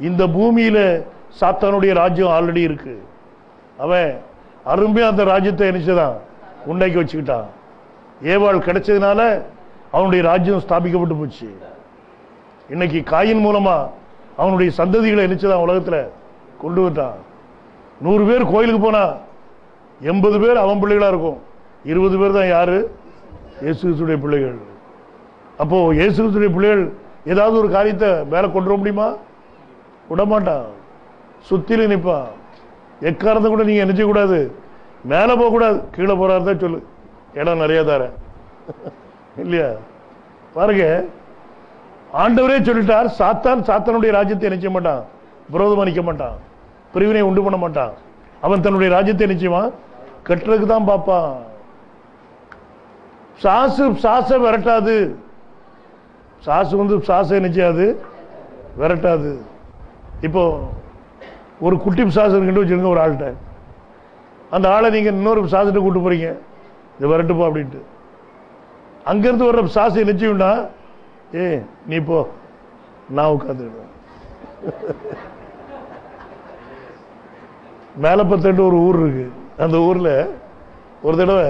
இந்த பூமியில சாத்தானுடைய ராஜ்யம் ஆல்ரெடி இருக்கு. அவன் அருமையா அந்த ராஜ்யத்தை நினைச்சதான் உண்டாக்கி வச்சுக்கிட்டான். ஏவாள் கிடைச்சதுனால அவனுடைய ராஜ்யம் ஸ்தாபிக்கப்பட்டு போச்சு. இன்னைக்கு காயின் மூலமா அவனுடைய சந்ததிகளை நினைச்சதான் உலகத்துல கொண்டு வந்தான். 100 பேர் கோயிலுக்கு போனா 80 பேர் அவன் பிள்ளைகளா இருக்கும், 20 பேர் தான் யாரு? இயேசு கிறிஸ்துடைய பிள்ளைகள். அப்போ இயேசு கிறிஸ்துடைய பிள்ளைகள் ஏதாவது ஒரு காரியத்தை மேல கொண்டு வர முடியுமா? விடமாட்டான், சுத்தில நிற்பான். எக்காரத்தை கூட நீங்க நினைச்ச கூடாது, மேல போக கூடாது, கீழே போறாருதான் சொல்லு, இடம் நிறைய தர இல்லையா? பாருங்க, ஆண்டவரே சொல்லிட்டார், சாத்தானுடைய ராஜ்யத்தை நினைச்ச மாட்டான், விரோதமா நிக்க மாட்டான், பிரிவினை உண்டு பண்ண மாட்டான். அவன் தன்னுடைய ராஜ்யத்தை நிச்சயமா கட்டுறதுக்கு தான் பார்ப்பான். சாச விரட்டாது. சாச நிச்சயாது, விரட்டாது. இப்போ ஒரு குட்டி சாசு இருக்குன்னு வச்சுருங்க ஒரு ஆள்கிட்ட, அந்த ஆளை நீங்க இன்னொரு சாசிட்ட கூட்டு போறீங்க, இது விரட்டுப்பா அப்படின்ட்டு. அங்கிருந்து வர்ற சாசை நிச்சயம்னா, நீ போ, நான் உட்காந்துக்கிட்டேன். மேலப்பத்தட்டு ஒரு ஊர் இருக்கு, அந்த ஊர்ல ஒரு தடவை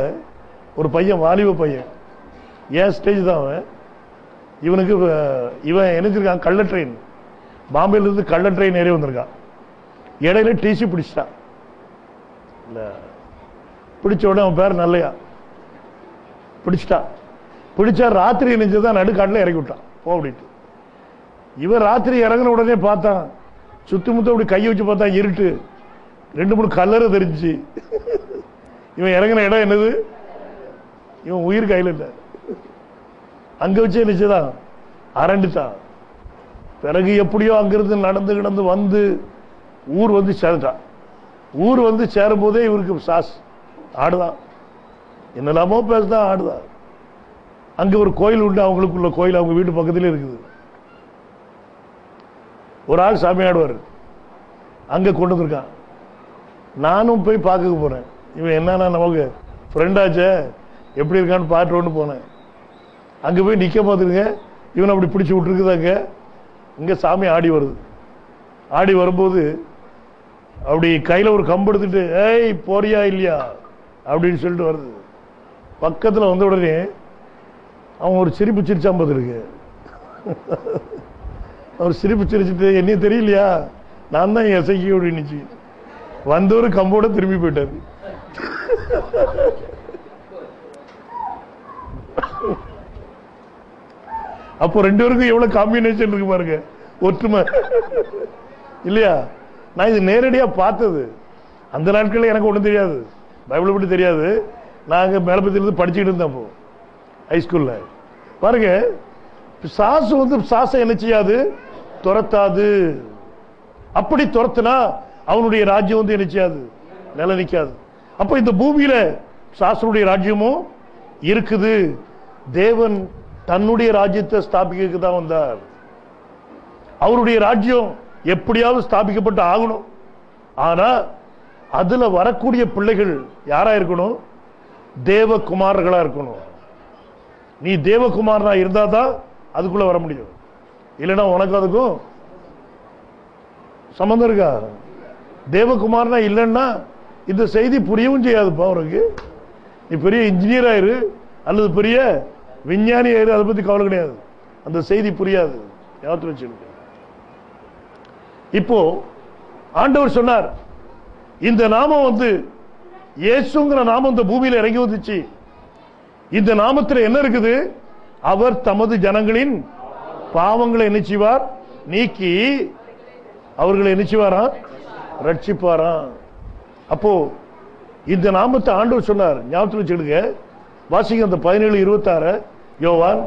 ஒரு பையன், வாலிப பையன், ஏன் ஸ்டேஜ் தான் அவன், இவனுக்கு இவன் நினைச்சிருக்கான் கள்ள ட்ரெயின், பாம்பேல இருந்து கள்ள ட்ரெயின் ஏறி வந்திருக்கான். இடையில டிசி பிடிச்சிட்டான். பிடிச்ச உடனே அவன் பேர் நல்லையா பிடிச்சிட்டான். பிடிச்சா ராத்திரி நினைச்சதான் நடுக்காட்டில் இறக்கி விட்டான், போ அப்படின்ட்டு. இவன் ராத்திரி இறங்கின உடனே பார்த்தான், சுத்தி முத்த அப்படி கையை வச்சு பார்த்தான், இருட்டு, 2-3 கல்லறை தெரிஞ்சு. இவன் இறங்கின இடம் என்னது? இவன் உயிர் கையில் இல்லை. அங்க வச்சே நினைச்சுதான் அரண்டுட்டான். பிறகு எப்படியோ அங்கிருந்து நடந்து கிடந்து வந்து ஊர் வந்து சேர்ந்துட்டான். ஊர் வந்து சேரும் போதே இவருக்கு சாஸ் ஆடுதான், என்னெல்லாமோ பேசுதான், ஆடுதான். அங்க ஒரு கோயில் உண்டு, அவங்களுக்குள்ள கோயில் அவங்க வீட்டு பக்கத்திலே இருக்குது. ஒரு ஆள் சாமி ஆடுவார், அங்க கொண்டு வந்திருக்கான். நானும் போய் பார்க்க போனேன், இவன் என்னன்னா நமக்கு ஃப்ரெண்டாச்சே, எப்படி இருக்கான்னு பார்த்துட்டு போனேன். அங்க போய் நிக்க பார்த்துருங்க, இவன் அப்படி பிடிச்சி விட்டுருக்குதாங்க. இங்க சாமி ஆடி வருது. ஆடி வரும்போது அப்படி கையில ஒரு கம்பு எடுத்துட்டு, ஏய் போறியா இல்லையா அப்படின்னு சொல்லிட்டு வருது. பக்கத்துல வந்த உடனே அவன் ஒரு சிரிப்பு சிரிச்சான் பார்த்துருக்கு. அவர் சிரிப்பு சிரிச்சுட்டு, என்னையும் தெரியலையா, நான் தான் எசைக்கு அப்படின்னு வந்தவரு கம்போட திரும்பி போயிட்டாரு. அப்போ 2 பேருக்கும் எவ்வளவு காம்பினேஷன் இருக்கு பாருங்க, ஒற்றுமை இல்லையா? நான் இது நேரடியா பார்த்தது. அந்த நாட்களில் எனக்கு ஒன்றும் தெரியாது, பைபிள் பற்றி தெரியாது. நாங்க மேலப்பத்திலிருந்து படிச்சுக்கிட்டு இருந்தோம் அப்போ ஹைஸ்கூல்ல. பாருங்க, சாசு சாசை என்ன செய்யாது? துரத்தாது. அப்படி துரத்துனா அவனுடைய ராஜ்யம் என்ன செய்யாது? நில நிற்காது. அப்ப இந்த பூமியில சாசனுடைய ராஜ்யமும் இருக்குது. தேவன் தன்னுடைய ராஜ்யத்தை ஸ்தாபிக்க தான் வந்தார். அவருடைய ராஜ்யம் எப்படியாவது ஸ்தாபிக்கப்பட்டு ஆகணும். ஆனா அதுல வரக்கூடிய பிள்ளைகள் யாரா இருக்கணும்? தேவகுமார்களா இருக்கணும். நீ தேவகுமாரனா இருந்தா தான் அதுக்குள்ள வர முடியும். இல்லைன்னா உனக்கு அதுக்கும் சம்பந்தம் இருக்கா? தேவகுமாரனா இல்லைன்னா இந்த செய்தி புரியவும் செய்யாதுப்பா அவருக்கு. நீ பெரிய இன்ஜினியர் ஆயிரு அல்லது பெரிய விஞ்ஞானி ஆயிரு, அதை பத்தி கவலை கிடையாது, அந்த செய்தி புரியாது. ஞாபகத்தில் வச்சுருக்க. இப்போ ஆண்டவர் சொன்னார், இந்த நாமம் இயேசுங்கிற நாமம் இந்த பூமியில இறங்கி வந்துச்சு. இந்த நாமத்தில் என்ன இருக்குது? அவர் தமது ஜனங்களின் பாவங்களை என்ன செய்வார்? நீக்கி அவர்களை என்ன செய்வாராம்? ரட்சிப்பாராம். அப்போ இந்த நாமத்தை ஆண்டவர் சொன்னார், ஞாபகத்தில் வச்சுடுங்க. வாசிங்க அந்த 17:26 யோவான்.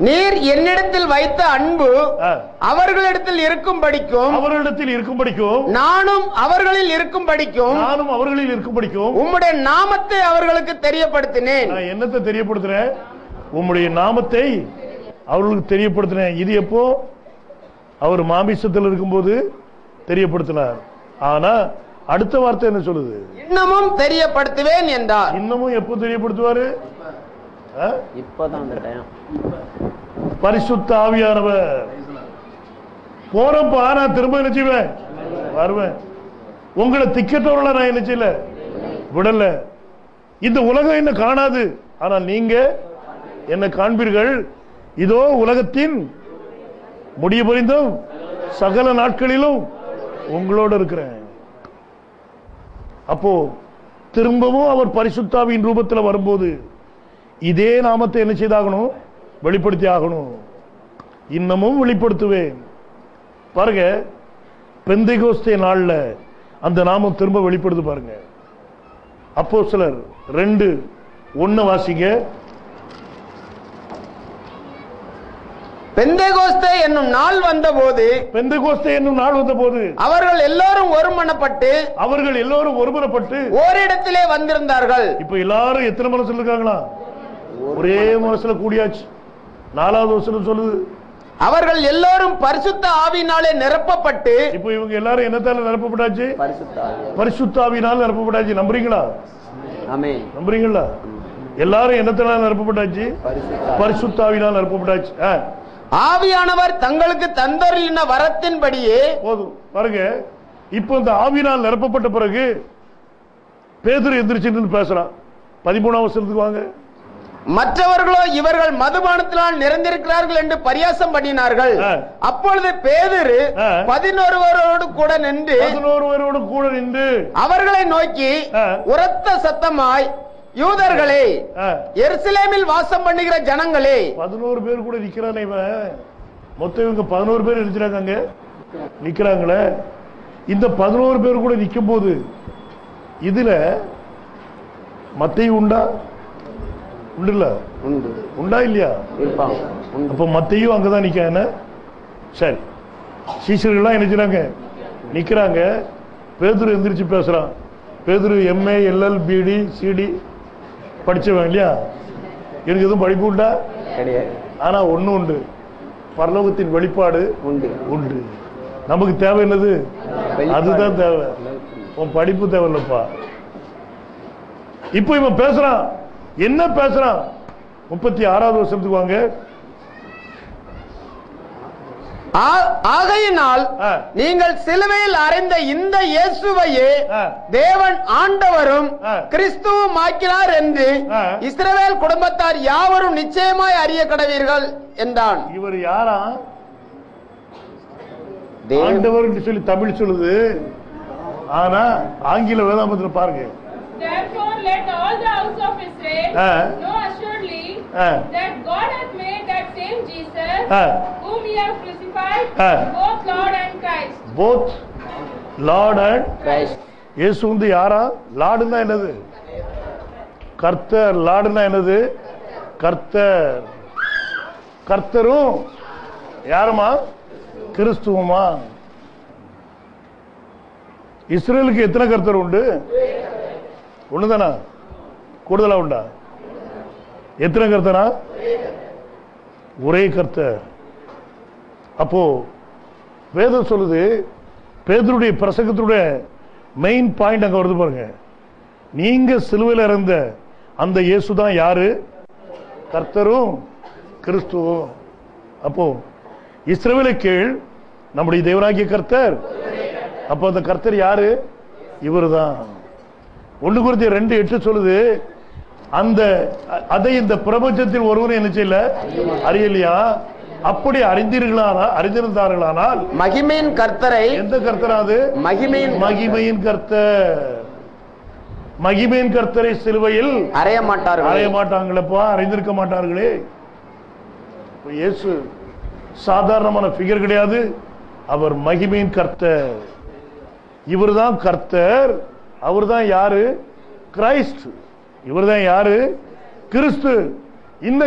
நீர் என்னிடத்தில் வைத்த அன்பு அவர்களிடத்தில் இருக்கும்படிக்கும் நானும் அவர்களில் இருக்கும்படிக்கும் உம்முடைய நாமத்தை அவர்களுக்கு தெரியப்படுத்தினேன். என்னத்தை தெரியப்படுத்துறேன்? உம்முடைய நாமத்தை அவர்களுக்கு தெரியப்படுத்தினேன். இது எப்போ? அவர் மாமிசத்தில் இருக்கும்போது தெரியப்படுத்தினார். ஆனா அடுத்த வார்த்தை என்ன சொல்லுது? இன்னமும் தெரியப்படுத்துவேன் என்றார். இன்னமும் எப்போ தெரியப்படுத்துவாரு? இப்பதான் அந்த டைம். பரிசுத்த ஆவியானவர் போறப்ப நான் திரும்ப நினைச்சுவேன் வருவேன். உங்களை திக்கத்தவர்கள நான் நினைச்சல விடல. இந்த உலகம் என்ன காணாது, ஆனால் நீங்க என்ன காண்பீர்கள். இதோ உலகத்தின் முடிய புரிந்தும் சகல நாட்களிலும் உங்களோட இருக்கிறேன். அப்போ திரும்பவும் அவர் பரிசுத்தாவின் ரூபத்தில் வரும்போது இதே நாமத்தை என்ன செய்தாகணும், வெளிப்படுத்தி ஆகணும். இன்னமும் வெளிப்படுத்துவேன். பாருங்க, பெந்தைகோஸ்தே நாள்ல அந்த நாமம் திரும்ப வெளிப்படுத்து பாருங்க. அப்போஸ்தலர் 2:1 வாசிங்க. பெந்தேகோஸ்தே என்னும் நாள் வந்தபோது, பெந்தேகோஸ்தே என்னும் நாள் வந்தபோது அவர்கள் எல்லோரும் ஒருமனப்பட்டு ஓரிடத்திலே வந்திருந்தார்கள். இப்ப எல்லாரும் எத்தனை மனசுல இருக்காங்களா? ஒரே மனசுல கூடியாச்சு. 4வது வசனம் சொல்லுது, அவர்கள் எல்லோரும் பரிசுத்த ஆவியினாலே நிரப்பப்பட்டு. இப்போ இவங்க எல்லாரும் என்னத்தால நிரப்பப்பட்டாச்சு? பரிசுத்த ஆவியினால் நிரப்பப்பட்டாச்சு. நம்புறீங்களா? ஆமென். நம்புறீங்களா? எல்லாரும் என்னத்தால நிரப்பப்பட்டாச்சு? பரிசுத்த ஆவியினால் நிரப்பப்பட்டாச்சு. ஆவியானவர் தங்களுக்கு தந்தருளின வரத்தின்படியே. போதும் பாருங்க. இப்போ இந்த ஆவியினால் நிரப்பப்பட்ட பிறகு பேதுரு எந்திரிச்சு பேசுறான். 13ஆம் வசனத்துக்கு வாங்க. மற்றவர்களோ இவர்கள் மதுபானத்தினால் நிறைந்திருக்கிறார்கள் என்று பரியாசம் பண்ணினார்கள். அப்பொழுது பேதுரு 11 கூட நின்று அவர்களை நோக்கி உரத்த சத்தமாய், யூதர்களே, எருசலேமில் வாசம் பண்ணுகிற ஜனங்களே. 11 பேர் கூட நிக்கிறானே இவன். மொத்தம் இவங்க 11 பேர் நினைச்சாங்க நிக்கிறாங்களே. இந்த 11 பேர் கூட நிக்கும் போது இதுல மத்தேயு உண்டா? உண்டுல்ல? உண்டா இல்லையா? அப்ப மத்தேயு அங்கதான் நிக்க. சரி, சீஷர்கள்லாம் நினைச்சாங்க நிக்கிறாங்க. பேதுரு எந்திரிச்சு பேசுறான். பேதுரு MA LL BD CD படிச்சவன் இல்லையா? எனக்கு எதுவும் படிப்பு உண்டா? ஆனா ஒண்ணு உண்டு, பரலோகத்தின் வெளிப்பாடு உண்டு. நமக்கு தேவை என்னது? அதுதான் தேவை. உன் படிப்பு தேவையில்லப்பா. இப்போ இவன் பேசுறான். என்ன பேசுறான்? 36வது வசனத்துக்கு வாங்க. ஆகையினால் நீங்கள் சிலுவையில் அறைந்த இந்த இயேசுவையே தேவன் ஆண்டவரும் கிறிஸ்துவும் ஆக்கினார் என்று இஸ்ரவேல் குடும்பத்தார் யாவரும் நிச்சயமாய் அறிய கடவீர்கள் என்றான். இவர் யாரா? ஆண்டவர் என்று சொல்லி தமிழ் சொல்லுது, ஆனா ஆங்கில வேதாமத்தில் பாருங்க. Therefore let all the house of Israel know assuredly that God hath made that same Jesus whom ye have crucified both Lord and Christ. Both Lord and Christ. இயேசு வந்து யாரா? லார்டுன்னா என்னது? கர்த்தர். லார்டுன்னா என்னது? கர்த்தர். கர்த்தரும் யாருமா? கிறிஸ்துவமா? இஸ்ரேலுக்கு எத்தனை கர்த்தர் உண்டு? ஒண்ணுதானா? கூடுதலா உண்டா? எத்தனை கர்த்தரா? ஒரே கர்த்தர். அப்போ வேதம் சொல்லுது, பேதுருடைய பிரசங்கத்துடைய மெயின் பாயிண்ட் அங்க வருது பாருங்க. நீங்க சிலுவையில் இறந்த அந்த இயேசுதான் யாரு? கர்த்தரும் கிறிஸ்துவும். அப்போ இஸ்ரவேலை கீழ் நம்முடைய தேவனாகிய கர்த்தர். அப்போ அந்த கர்த்தர் யாரு? இவர்தான். 1 கொரிந்தியர் 2:8 சொல்லுது, அந்த அதை இந்த பிரபஞ்சத்தில் ஒருவரும் என்ன செய்யல அறியலையா? அப்படி அறிந்திருந்தார்களானால் மகிமையின் கர்த்தரை. எந்த கர்த்தராது? மகிமையின் கர்த்தர். மகிமையின் கர்த்தரை சிலுவையில் அறைய மாட்டாங்களப்பா. அறிந்திருக்க மாட்டார்களே. இயேசு சாதாரணமான ஃபிகர் கிடையாது. அவர் மகிமையின் கர்த்தர். இவர்தான் கர்த்தர். அவர்தான் யாரு? கிரைஸ்ட். இவர்தான் யாரு? கிறிஸ்து. இந்த